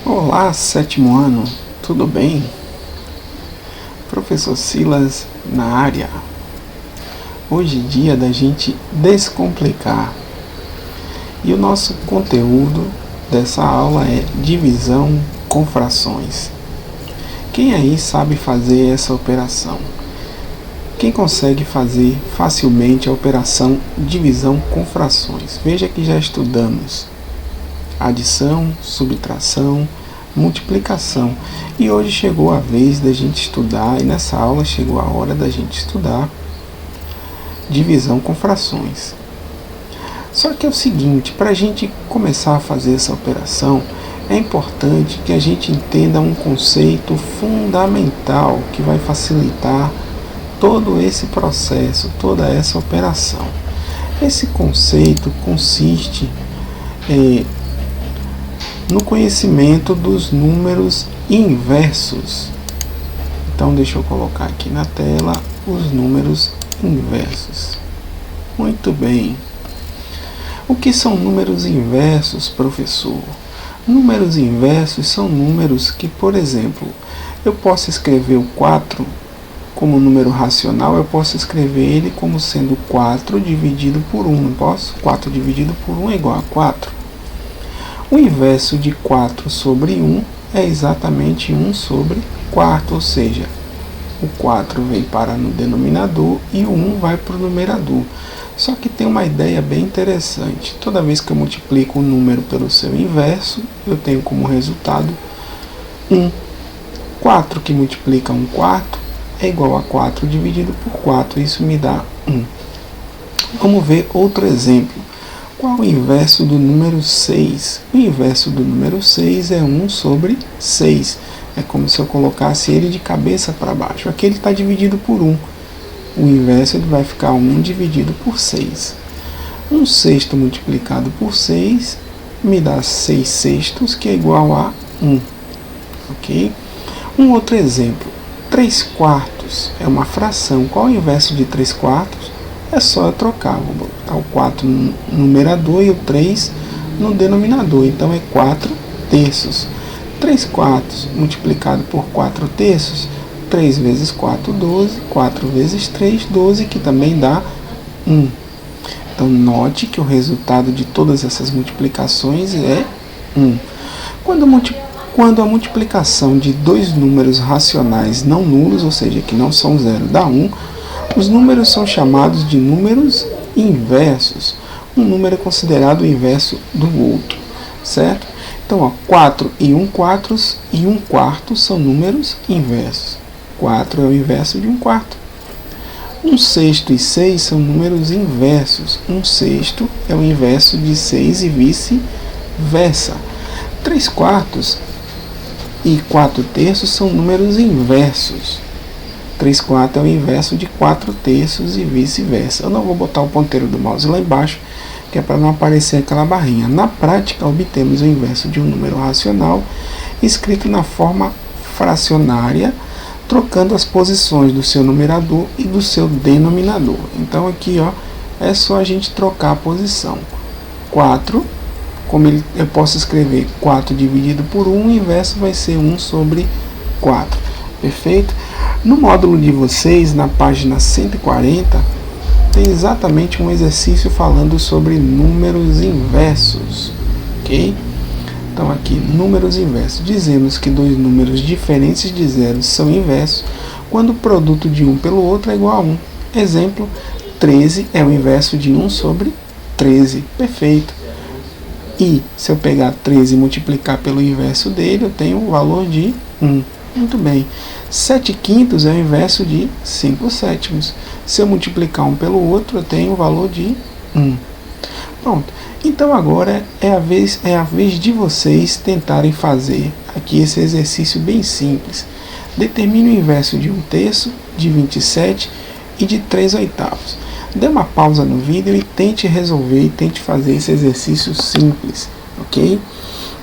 Olá, sétimo ano, tudo bem? Professor Silas na área. Hoje é dia da gente descomplicar. E o nosso conteúdo dessa aula é divisão com frações. Quem aí sabe fazer essa operação? Quem consegue fazer facilmente a operação divisão com frações? Veja que já estudamos adição, subtração, multiplicação. E hoje chegou a vez da gente estudar, e nessa aula chegou a hora da gente estudar divisão com frações. Só que é o seguinte, para a gente começar a fazer essa operação, é importante que a gente entenda um conceito fundamental que vai facilitar todo esse processo, toda essa operação. Esse conceito consiste no conhecimento dos números inversos. Então deixa eu colocar aqui na tela os números inversos. Muito bem. O que são números inversos, professor? Números inversos são números que, por exemplo, eu posso escrever o 4 como número racional, eu posso escrever ele como sendo 4 dividido por 1, não posso? 4 dividido por 1 é igual a 4. O inverso de 4 sobre 1 é exatamente 1 sobre 4, ou seja, o 4 vem para no denominador e o 1 vai para o numerador. Só que tem uma ideia bem interessante. Toda vez que eu multiplico um número pelo seu inverso, eu tenho como resultado 1. 4 que multiplica 1 quarto é igual a 4 dividido por 4. Isso me dá 1. Vamos ver outro exemplo. Qual o inverso do número 6? O inverso do número 6 é 1 sobre 6. É como se eu colocasse ele de cabeça para baixo. Aqui ele está dividido por 1. O inverso ele vai ficar 1 dividido por 6. 1 sexto multiplicado por 6 me dá 6 sextos, que é igual a 1. Ok? Um outro exemplo. 3 quartos é uma fração. Qual o inverso de 3 quartos? É só eu trocar. Vou botar o 4 no numerador e o 3 no denominador. Então é 4 terços. 3 quartos multiplicado por 4 terços, 3 vezes 4, 12. 4 vezes 3, 12, que também dá 1. Então note que o resultado de todas essas multiplicações é 1. Quando a multiplicação de dois números racionais não nulos, ou seja, que não são zero, dá 1, os números são chamados de números inversos. Um número é considerado o inverso do outro, certo? Então, ó, 4 e 1 quartos e 1 quarto são números inversos. 4 é o inverso de 1 quarto. 1 sexto e 6 são números inversos. 1 sexto é o inverso de 6 e vice-versa. 3 quartos e 4 terços são números inversos. 3 quartos é o inverso de 4 terços e vice-versa. Eu não vou botar o ponteiro do mouse lá embaixo, que é para não aparecer aquela barrinha. Na prática, obtemos o inverso de um número racional escrito na forma fracionária, trocando as posições do seu numerador e do seu denominador. Então aqui, ó, é só a gente trocar a posição. 4, eu posso escrever 4 dividido por 1, o inverso vai ser 1 sobre 4. Perfeito? No módulo de vocês, na página 140, tem exatamente um exercício falando sobre números inversos. Ok? Então aqui, números inversos. Dizemos que dois números diferentes de zero são inversos quando o produto de um pelo outro é igual a 1. Exemplo, 13 é o inverso de 1 sobre 13. Perfeito. E se eu pegar 13 e multiplicar pelo inverso dele, eu tenho o valor de 1. Muito bem. 7 quintos é o inverso de 5 sétimos. Se eu multiplicar um pelo outro, eu tenho o valor de 1. Pronto. Então agora é a vez de vocês tentarem fazer aqui esse exercício bem simples. Determine o inverso de 1 terço, de 27 e de 3 oitavos. Dê uma pausa no vídeo e tente resolver e tente fazer esse exercício simples, ok?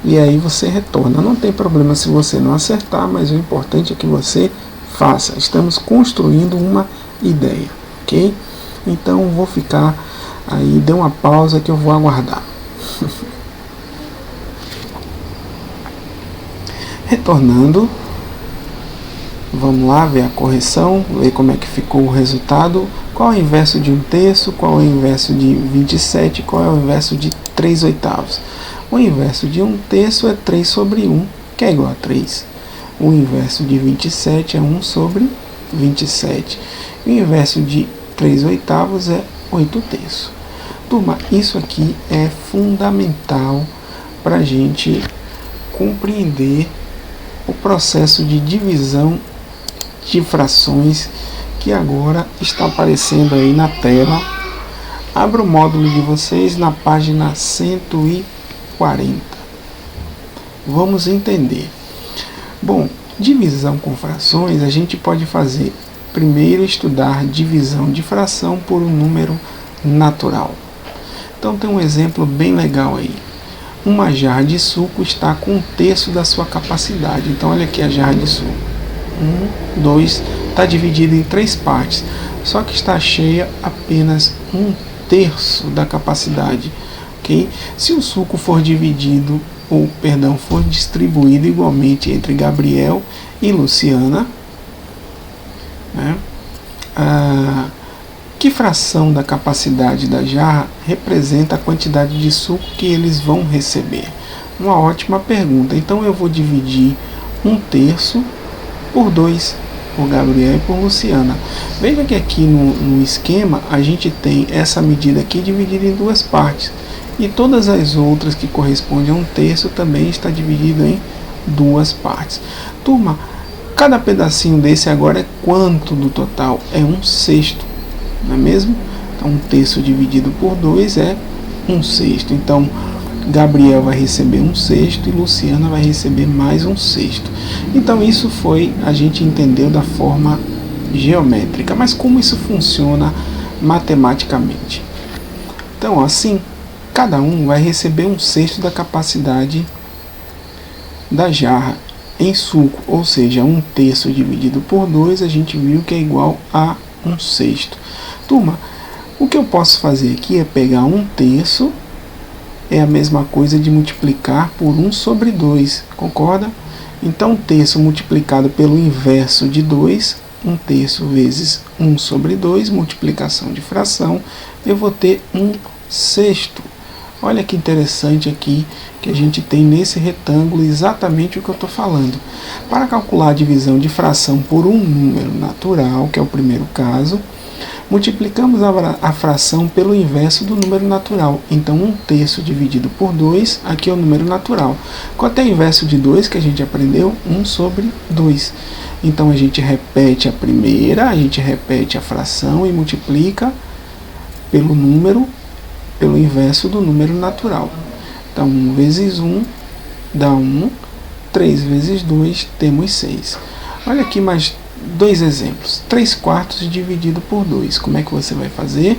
E aí você retorna. Não tem problema se você não acertar, mas o importante é que você faça. Estamos construindo uma ideia, ok? Então vou ficar aí, dê uma pausa que eu vou aguardar. Retornando, vamos lá ver a correção, ver como é que ficou o resultado. Qual é o inverso de 1/3, qual é o inverso de 27, qual é o inverso de 3/8. O inverso de 1/3 é 3 sobre 1, que é igual a 3. O inverso de 27 é 1 sobre 27. O inverso de 3/8 é 8/3. Turma, isso aqui é fundamental para a gente compreender o processo de divisão de frações que agora está aparecendo aí na tela. Abra o módulo de vocês na página 140. Vamos entender. Bom, divisão com frações, a gente pode fazer primeiro estudar divisão de fração por um número natural. Então tem um exemplo bem legal aí. Uma jarra de suco está com 1/3 da sua capacidade. Então olha aqui a jarra de suco. 1, 2, está dividida em 3 partes. Só que está cheia apenas 1/3 da capacidade. Okay? Se o suco for dividido, for distribuído igualmente entre Gabriel e Luciana, né? Que fração da capacidade da jarra representa a quantidade de suco que eles vão receber? Uma ótima pergunta. Então eu vou dividir 1/3 por 2, por Gabriel e por Luciana. Veja que aqui no esquema a gente tem essa medida aqui dividida em 2 partes. E todas as outras que correspondem a 1/3 também está dividido em 2 partes. Turma, cada pedacinho desse agora é quanto do total? É 1/6, não é mesmo? Então 1/3 dividido por 2 é 1/6. Então Gabriel vai receber 1/6 e Luciana vai receber mais 1/6. Então isso a gente entendeu da forma geométrica. Mas como isso funciona matematicamente? Então assim, cada um vai receber 1/6 da capacidade da jarra em suco, ou seja, 1/3 dividido por 2, a gente viu que é igual a 1/6. Turma, o que eu posso fazer aqui é pegar 1/3, é a mesma coisa de multiplicar por 1 sobre 2, concorda? Então 1/3 multiplicado pelo inverso de 2, 1/3 vezes 1 sobre 2, multiplicação de fração, eu vou ter 1/6. Olha que interessante aqui que a gente tem nesse retângulo exatamente o que eu estou falando. Para calcular a divisão de fração por um número natural, que é o primeiro caso, multiplicamos a fração pelo inverso do número natural. Então 1/3 dividido por 2, aqui é o número natural. Quanto é o inverso de 2 que a gente aprendeu? 1 sobre 2. Então a gente repete a primeira, a gente repete a fração e multiplica pelo inverso do número natural. Então 1 vezes 1 dá 1, 3 vezes 2 temos 6. Olha aqui mais 2 exemplos. 3/4 dividido por 2. Como é que você vai fazer?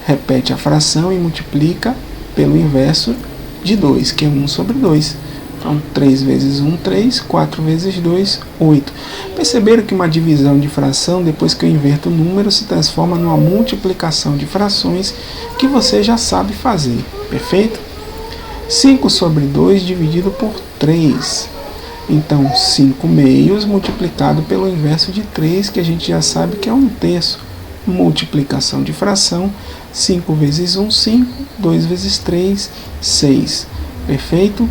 Repete a fração e multiplica pelo inverso de 2, que é 1 sobre 2. Então 3 vezes 1, 3, 4 vezes 2, 8. Perceberam que uma divisão de fração, depois que eu inverto o número, se transforma numa multiplicação de frações que você já sabe fazer, perfeito? 5 sobre 2 dividido por 3. Então 5 meios multiplicado pelo inverso de 3, que a gente já sabe que é 1/3. Multiplicação de fração, 5 vezes 1, 5, 2 vezes 3, 6. Perfeito?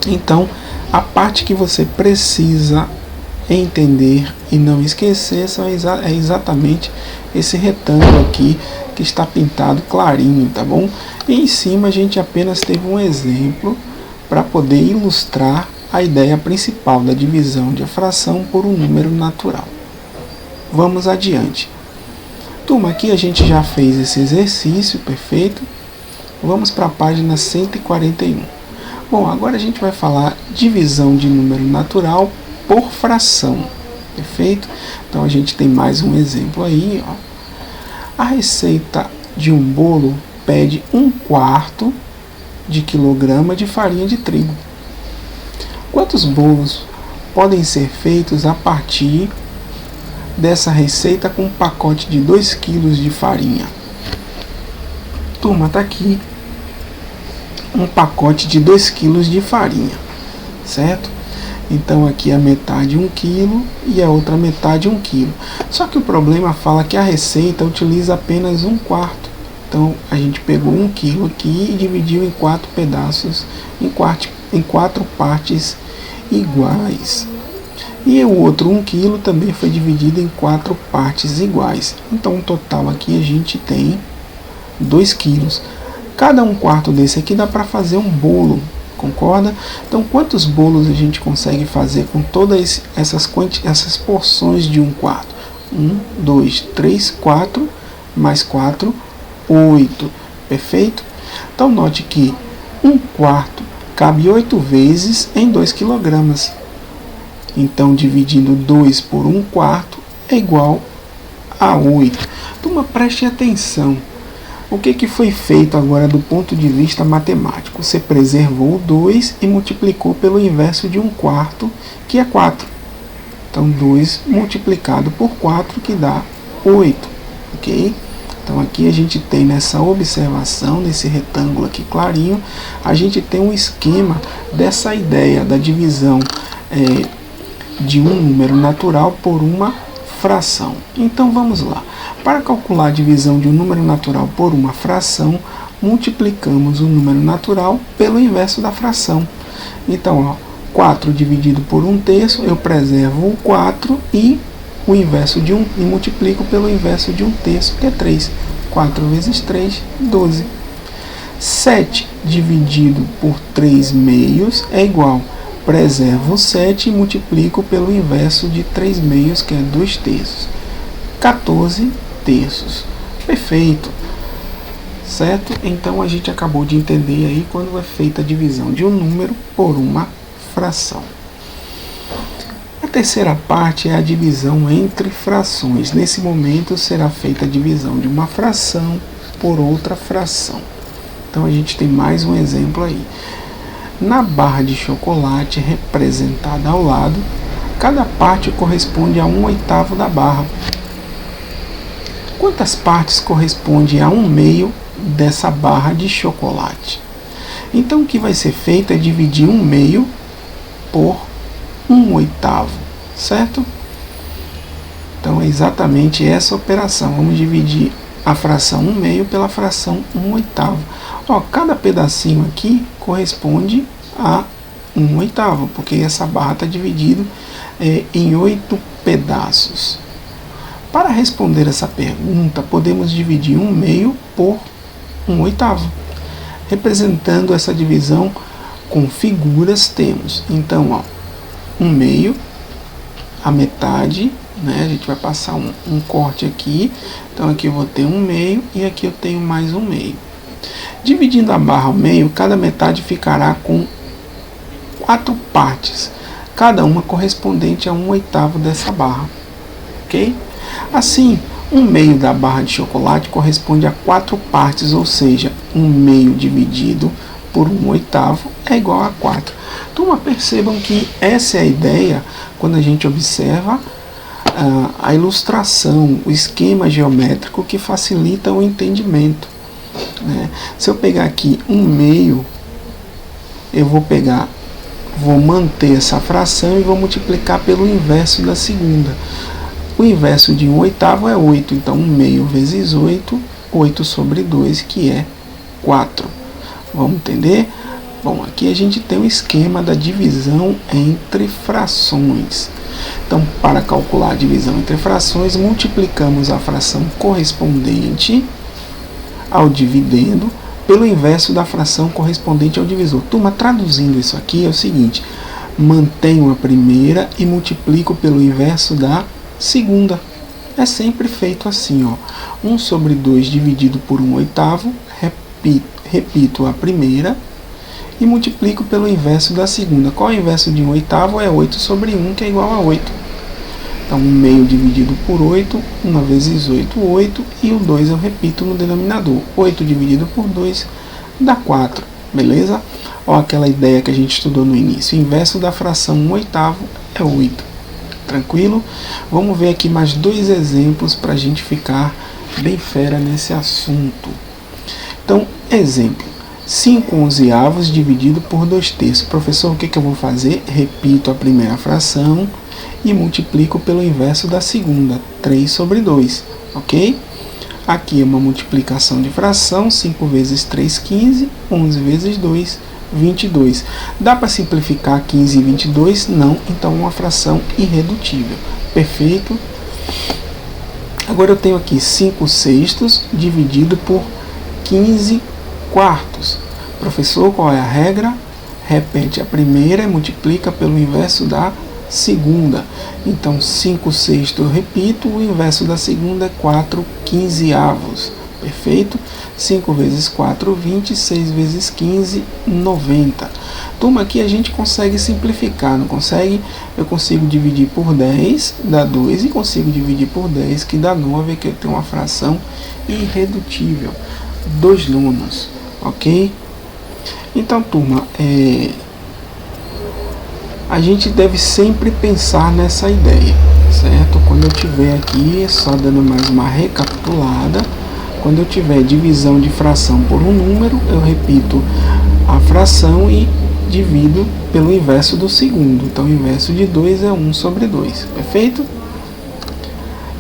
Então, a parte que você precisa entender e não esquecer é exatamente esse retângulo aqui que está pintado clarinho, tá bom? E em cima a gente apenas teve um exemplo para poder ilustrar a ideia principal da divisão de fração por um número natural. Vamos adiante. Turma, aqui a gente já fez esse exercício, perfeito? Vamos para a página 141. Bom, agora a gente vai falar divisão de número natural por fração, perfeito? Então a gente tem mais um exemplo aí, ó. A receita de um bolo pede 1/4 de quilograma de farinha de trigo. Quantos bolos podem ser feitos a partir dessa receita com um pacote de 2 kg de farinha? Turma, tá aqui um pacote de 2 kg de farinha, certo? Então aqui a metade 1 kg e a outra metade 1 kg. Só que o problema fala que a receita utiliza apenas 1/4. Então a gente pegou 1 kg aqui e dividiu em 4 pedaços, em 4 partes iguais. E o outro 1 kg também foi dividido em 4 partes iguais. Então, no total aqui a gente tem 2 kg. Cada 1/4 desse aqui dá para fazer um bolo, concorda? Então, quantos bolos a gente consegue fazer com todas essas porções de 1/4? 1, 2, 3, 4, mais 4, 8. Perfeito? Então, note que 1/4 cabe 8 vezes em 2 kg. Então, dividindo 2 por 1/4 é igual a 8. Turma, preste atenção. O que foi feito agora do ponto de vista matemático? Você preservou o 2 e multiplicou pelo inverso de 1/4, que é 4. Então, 2 multiplicado por 4, que dá 8. Ok? Então, aqui a gente tem nessa observação, nesse retângulo aqui clarinho, a gente tem um esquema dessa ideia da divisão de um número natural por uma fração. Então vamos lá. Para calcular a divisão de um número natural por uma fração, multiplicamos o número natural pelo inverso da fração. Então, ó, 4 dividido por 1/3, eu preservo o 4 e o inverso de 1 e multiplico pelo inverso de 1/3, que é 3. 4 vezes 3, 12. 7 dividido por 3 meios é igual. Preservo 7 e multiplico pelo inverso de 3 meios, que é 2/3. 14 terços. Perfeito. Certo? Então a gente acabou de entender aí quando é feita a divisão de um número por uma fração. A terceira parte é a divisão entre frações. Nesse momento será feita a divisão de uma fração por outra fração. Então a gente tem mais um exemplo aí. Na barra de chocolate representada ao lado, cada parte corresponde a 1/8 da barra. Quantas partes correspondem a 1/2 dessa barra de chocolate? Então o que vai ser feito é dividir 1/2 por 1/8, certo? Então é exatamente essa operação. Vamos dividir a fração 1/2 pela fração 1/8. Ó, cada pedacinho aqui corresponde a 1/8, porque essa barra está dividida em 8 pedaços. Para responder essa pergunta, podemos dividir 1/2 por 1/8. Representando essa divisão com figuras, temos, então, ó, 1/2, a metade, né? A gente vai passar um corte aqui. Então aqui eu vou ter 1/2 e aqui eu tenho mais 1/2. Dividindo a barra ao meio, cada metade ficará com 4 partes, cada uma correspondente a 1/8 dessa barra. Ok? Assim, 1/2 da barra de chocolate corresponde a 4 partes, ou seja, 1/2 dividido por 1/8 é igual a 4. Turma, percebam que essa é a ideia quando a gente observa a ilustração, o esquema geométrico que facilita o entendimento. Né? Se eu pegar aqui 1/2, eu vou manter essa fração e vou multiplicar pelo inverso da segunda. O inverso de 1/8 é 8, então 1/2 vezes 8, 8 sobre 2, que é 4. Vamos entender? Bom, aqui a gente tem o esquema da divisão entre frações. Então, para calcular a divisão entre frações, multiplicamos a fração correspondente ao dividendo pelo inverso da fração correspondente ao divisor. Turma, traduzindo isso aqui é o seguinte: mantenho a primeira e multiplico pelo inverso da segunda. É sempre feito assim, ó. 1 sobre 2 dividido por 1/8, repito a primeira e multiplico pelo inverso da segunda. Qual é o inverso de 1/8? É 8 sobre 1, que é igual a 8. Então, 1/2 dividido por 8, 1 vezes 8, 8, e o 2 eu repito no denominador. 8 dividido por 2 dá 4, beleza? Ó, aquela ideia que a gente estudou no início. O inverso da fração 1/8 é 8. Tranquilo? Vamos ver aqui mais 2 exemplos para a gente ficar bem fera nesse assunto. Então, exemplo. 5/11 dividido por 2/3. Professor, o que eu vou fazer? Repito a primeira fração e multiplico pelo inverso da segunda, 3/2, ok? Aqui é uma multiplicação de fração, 5 vezes 3, 15, 11 vezes 2, 22. Dá para simplificar 15 e 22? Não, então uma fração irredutível. Perfeito? Agora eu tenho aqui 5/6 dividido por 15/4. Professor, qual é a regra? Repete a primeira e multiplica pelo inverso da segunda. Então 5/6 eu repito, o inverso da segunda é 4/15. Perfeito? 5 vezes 4, 20, 6 vezes 15, 90. Turma, aqui a gente consegue simplificar, não consegue? Eu consigo dividir por 10, dá 2, e consigo dividir por 10, que dá 9, que eu tenho uma fração irredutível, 2/9, ok? Então, turma, a gente deve sempre pensar nessa ideia, certo? Quando eu tiver aqui, só dando mais uma recapitulada, quando eu tiver divisão de fração por um número, eu repito a fração e divido pelo inverso do segundo. Então, o inverso de 2 é 1/2, perfeito?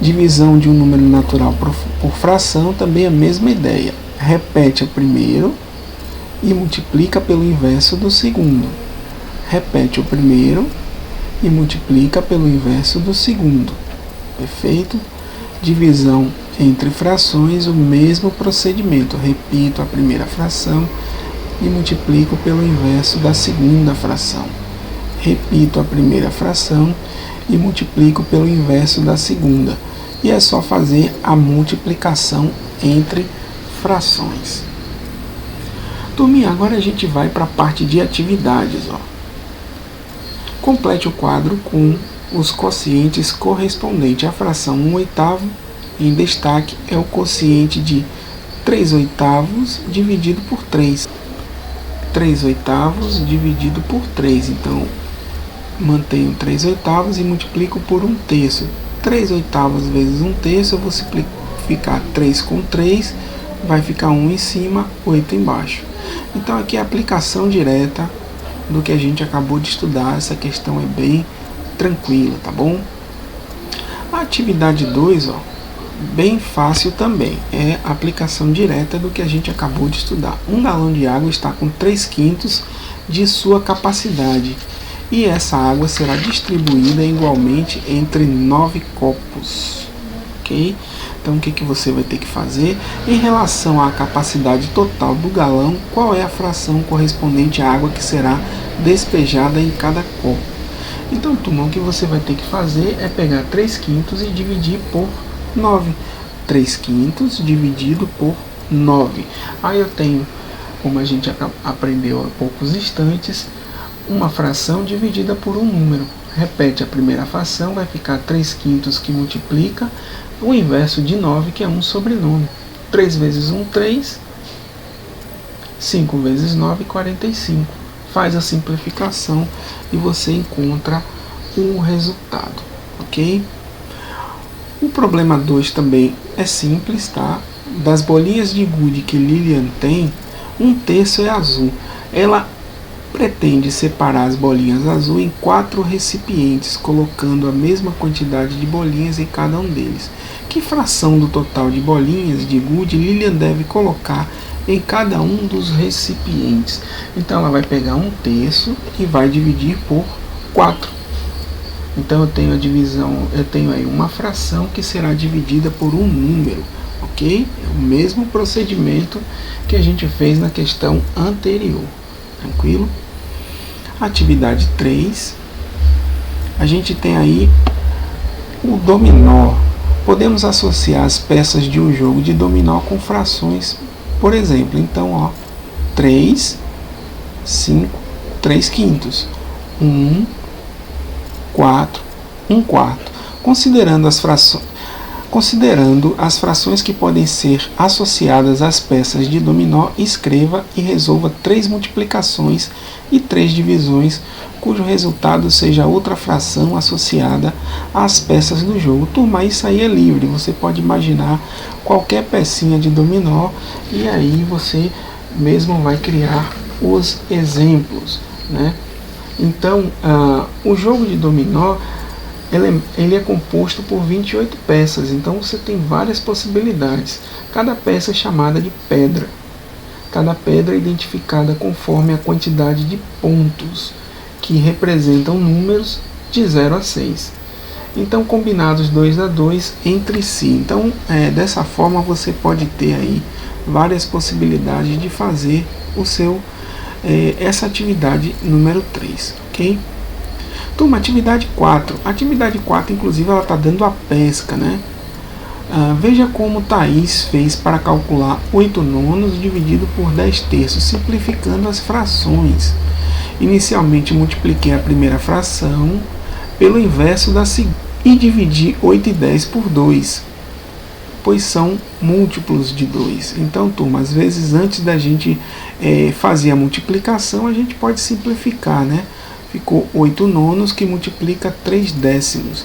Divisão de um número natural por fração, também a mesma ideia. Repete o primeiro e multiplica pelo inverso do segundo. Repete o primeiro e multiplica pelo inverso do segundo. Perfeito? Divisão entre frações, o mesmo procedimento. Repito a primeira fração e multiplico pelo inverso da segunda fração. Repito a primeira fração e multiplico pelo inverso da segunda. E é só fazer a multiplicação entre frações. Turminha, agora a gente vai para a parte de atividades. Complete o quadro com os quocientes correspondentes à fração 1/8. Em destaque é o quociente de 3/8 dividido por 3. 3/8 dividido por 3. Então, mantenho 3/8 e multiplico por 1/3. 3/8 vezes 1/3, eu vou simplificar 3 com 3, vai ficar 1 em cima, 8 embaixo. Então, aqui é a aplicação direta do que a gente acabou de estudar. Essa questão é bem tranquila, tá bom? A atividade 2, bem fácil também, é a aplicação direta do que a gente acabou de estudar. Um galão de água está com 3/5 de sua capacidade e essa água será distribuída igualmente entre 9 copos, ok? Então o que você vai ter que fazer? Em relação à capacidade total do galão, qual é a fração correspondente à água que será despejada em cada copo? Então, turma, o que você vai ter que fazer é pegar 3/5 e dividir por 9. 3/5 dividido por 9. Aí eu tenho, como a gente aprendeu há poucos instantes, uma fração dividida por um número. Repete a primeira fração, vai ficar 3/5 que multiplica o inverso de 9, que é 1/9. 3 vezes 1, 3. 5 vezes 9, 45. Faz a simplificação e você encontra o resultado, ok? O problema 2 também é simples, tá? Das bolinhas de gude que Lilian tem, 1/3 é azul. Ela pretende separar as bolinhas azul em 4 recipientes, colocando a mesma quantidade de bolinhas em cada um deles. Que fração do total de bolinhas de gude Lilian deve colocar em cada um dos recipientes? Então ela vai pegar 1/3 e vai dividir por 4. Então eu tenho a divisão, eu tenho aí uma fração que será dividida por um número, ok? É o mesmo procedimento que a gente fez na questão anterior, tranquilo? Atividade 3, a gente tem aí o dominó. Podemos associar as peças de um jogo de dominó com frações, por exemplo. Então, 3, 5, 3/5, 1, 4, 1/4. Considerando as frações que podem ser associadas às peças de dominó, escreva e resolva 3 multiplicações e 3 divisões, cujo resultado seja outra fração associada às peças do jogo. Turma, isso aí é livre, você pode imaginar qualquer pecinha de dominó e aí você mesmo vai criar os exemplos, né? Então, o jogo de dominó ele é composto por 28 peças, então você tem várias possibilidades. Cada peça é chamada de pedra. Cada pedra é identificada conforme a quantidade de pontos, que representam números de 0 a 6. Então, combinados 2 a 2 entre si. Então, dessa forma você pode ter aí várias possibilidades de fazer essa atividade número 3, ok? Turma, atividade 4. A atividade 4, inclusive, ela está dando a pesca, né? Veja como Thaís fez para calcular 8 nonos dividido por 10 terços, simplificando as frações. Inicialmente, multipliquei a primeira fração pelo inverso da segunda e dividi 8 e 10 por 2, pois são múltiplos de 2. Então, turma, às vezes antes da gente fazer a multiplicação, a gente pode simplificar, né? Ficou 8 nonos que multiplica 3 décimos.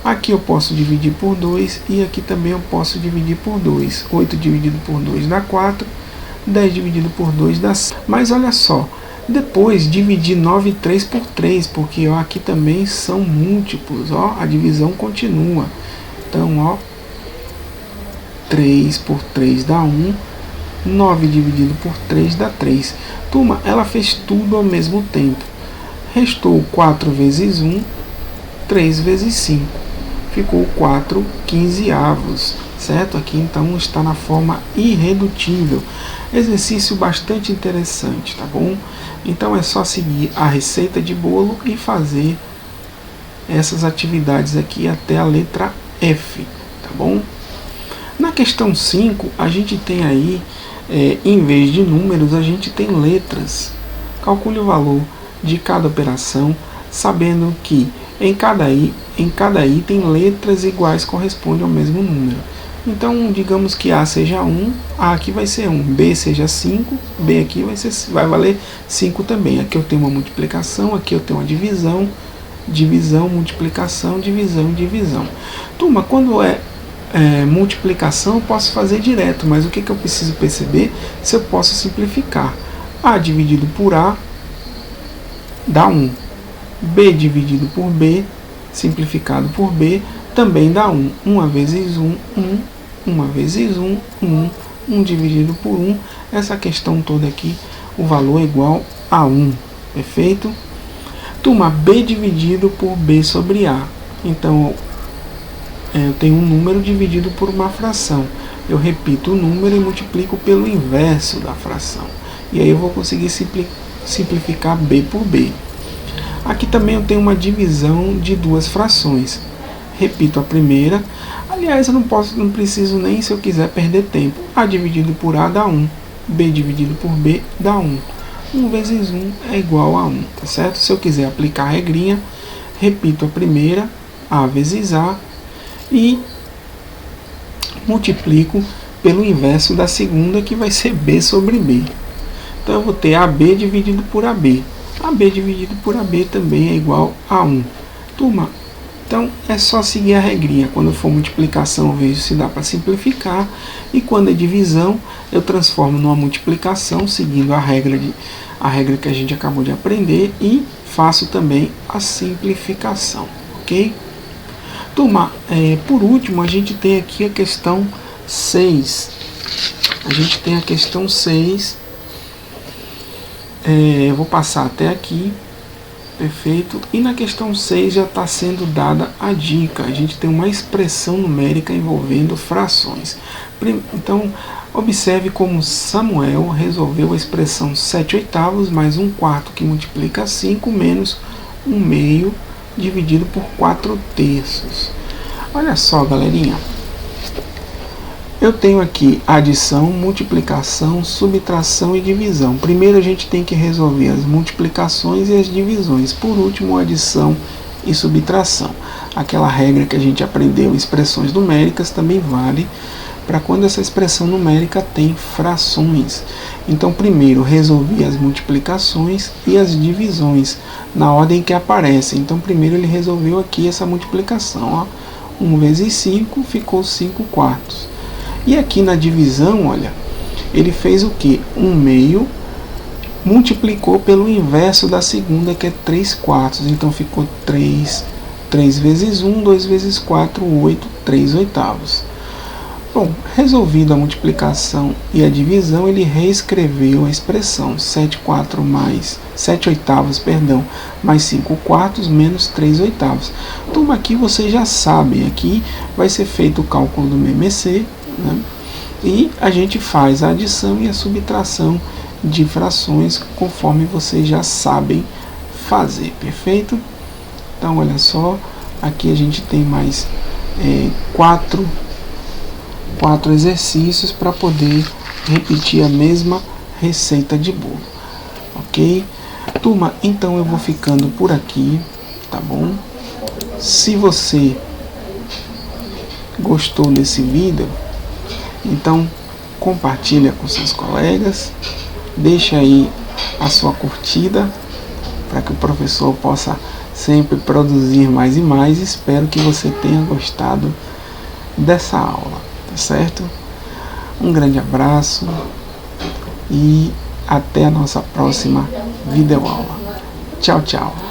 Aqui eu posso dividir por 2 e aqui também eu posso dividir por 2. 8 dividido por 2 dá 4, 10 dividido por 2 dá 5. Mas olha só, depois dividir 9 e 3 por 3, porque ó, aqui também são múltiplos, ó, a divisão continua. Então, ó, 3 por 3 dá 1, 9 dividido por 3 dá 3. Turma, ela fez tudo ao mesmo tempo. Restou 4 vezes 1, 3 vezes 5. Ficou 4 quinzeavos, certo? Aqui então está na forma irredutível. Exercício bastante interessante, tá bom? Então é só seguir a receita de bolo e fazer essas atividades aqui até a letra F, tá bom? Na questão 5, a gente tem aí, em vez de números, a gente tem letras. Calcule o valor de cada operação, sabendo que em cada item letras iguais correspondem ao mesmo número. Então, digamos que A seja 1, A aqui vai ser 1, B seja 5, B aqui vai valer 5 também. Aqui eu tenho uma multiplicação, aqui eu tenho uma divisão, divisão, multiplicação, divisão, divisão. Turma, quando multiplicação eu posso fazer direto, mas o que eu preciso perceber? Se eu posso simplificar. A dividido por A dá 1. B dividido por B, simplificado por B, também dá 1. 1 vezes 1, 1. 1 vezes 1, 1. 1 dividido por 1. Essa questão toda aqui, o valor é igual a 1. Perfeito? Turma, B dividido por B sobre A. Então, eu tenho um número dividido por uma fração. Eu repito o número e multiplico pelo inverso da fração. E aí eu vou conseguir simplificar B por B. Aqui também eu tenho uma divisão de duas frações. Repito a primeira. Aliás, eu não preciso nem, se eu quiser, perder tempo. A dividido por A dá 1. B dividido por B dá 1. 1 vezes 1 é igual a 1, tá certo? Se eu quiser aplicar a regrinha, repito a primeira, A vezes A, e multiplico pelo inverso da segunda, que vai ser B sobre B. Então eu vou ter AB dividido por AB. AB dividido por AB também é igual a 1. Turma, então é só seguir a regrinha. Quando for multiplicação, eu vejo se dá para simplificar. E quando é divisão, eu transformo numa multiplicação, seguindo a regra que a gente acabou de aprender. E faço também a simplificação, ok? Turma, por último, a gente tem aqui a questão 6. A gente tem a questão 6. Eu vou passar até aqui, perfeito, e na questão 6 já está sendo dada a dica. A gente tem uma expressão numérica envolvendo frações. Então, observe como Samuel resolveu a expressão 7/8 mais 1/4, que multiplica 5 menos 1/2 dividido por 4 terços. Olha só, galerinha. Eu tenho aqui adição, multiplicação, subtração e divisão. Primeiro a gente tem que resolver as multiplicações e as divisões. Por último, adição e subtração. Aquela regra que a gente aprendeu, expressões numéricas, também vale para quando essa expressão numérica tem frações. Então, primeiro resolvi as multiplicações e as divisões na ordem que aparecem. Então, primeiro ele resolveu aqui essa multiplicação. 1 vezes 5 ficou 5/4. E aqui na divisão, olha, Ele fez o que? 1/2, multiplicou pelo inverso da segunda, que é 3/4. Então ficou 3. 3 vezes 1, 2 vezes 4, 8, 3/8. Bom, resolvida a multiplicação e a divisão, ele reescreveu a expressão 7/8, perdão, mais 5/4 menos 3/8. Turma, aqui vocês já sabem, aqui vai ser feito o cálculo do MMC, né? E a gente faz a adição e a subtração de frações conforme vocês já sabem fazer, perfeito? Então, olha só, aqui a gente tem mais 4 exercícios para poder repetir a mesma receita de bolo, ok? Turma, então eu vou ficando por aqui, tá bom? Se você gostou desse vídeo, então compartilha com seus colegas, deixa aí a sua curtida para que o professor possa sempre produzir mais e mais. Espero que você tenha gostado dessa aula, tá certo? Um grande abraço e até a nossa próxima videoaula. Tchau, tchau.